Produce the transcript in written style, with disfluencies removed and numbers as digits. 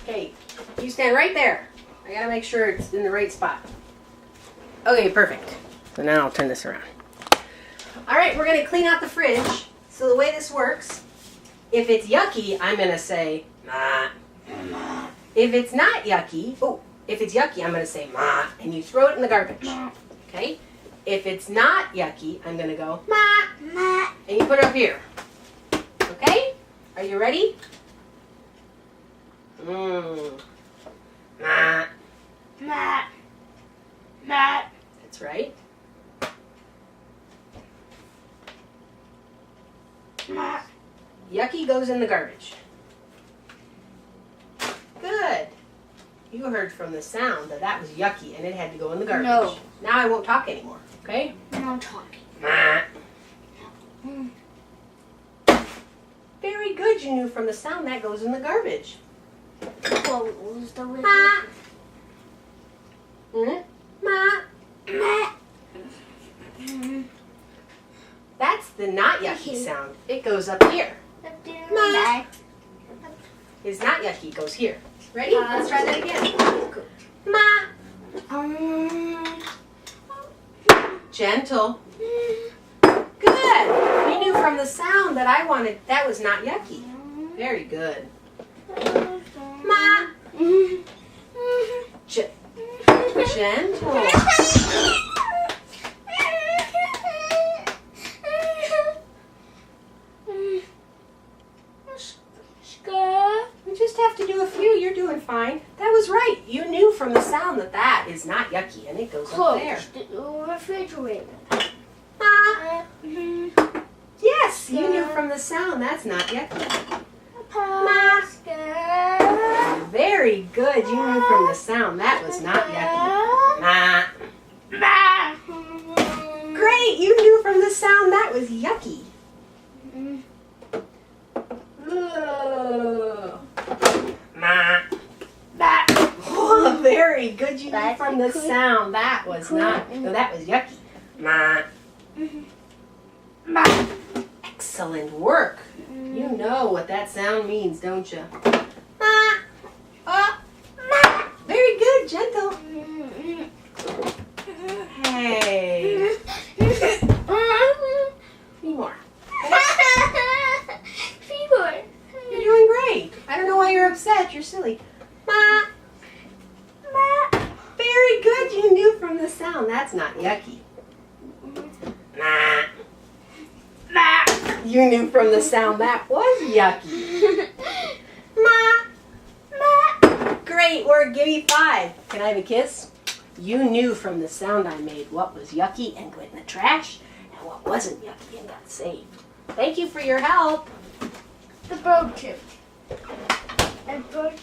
Okay, you stand right there. I gotta make sure it's in the right spot. Okay, perfect. So now I'll turn this around. All right, we're gonna clean out the fridge. So the way this works, if it's yucky, I'm gonna say, ma. If it's not yucky, if it's yucky, I'm gonna say, ma, and you throw it in the garbage. Okay? If it's not yucky, I'm gonna go, ma, ma, and you put it up here. Okay? Are you ready? Ma. Ma. Ma. That's right. Ma. Yucky goes in the garbage. Good. You heard from the sound that that was yucky and it had to go in the garbage. No. Now I won't talk anymore, okay? No talking. Ma. Very good. You knew from the sound that goes in the garbage. What was the word? Ma. Ma. That's the not yucky sound. It goes up here. Ma. It's not yucky. It goes here. Ready? Let's try that again. Ma. Gentle. Good. You knew from the sound that I wanted. That was not yucky. Very good. Ma. Gentle. We just have to do a few. You're doing fine. That was right. You knew from the sound that that is not yucky, and it goes up there. The refrigerator. Ma. Yes, you knew from the sound that's not yucky. Ma. Very good. You knew from the sound that was not yucky. Ma. Ma. Great. You knew from the sound that was yucky. Ma. Ma. Oh, very good. You knew That's from the cool. sound that was not. No, that was yucky. Ma. Ma. Excellent work. You know what that sound means, don't you? Ma. Ma. Very good. Gentle. Hey. Three more. You're doing great. I don't know why you're upset. You're silly. Ma. Ma. Very good. You knew from the sound. That's not yucky. Ma. Ma. You knew from the sound that was yucky. Ma. Ma. Great work. Give me 5. Can I have a kiss? You knew from the sound I made what was yucky and went in the trash and what wasn't yucky and got saved. Thank you for your help. The bird chip. And bird.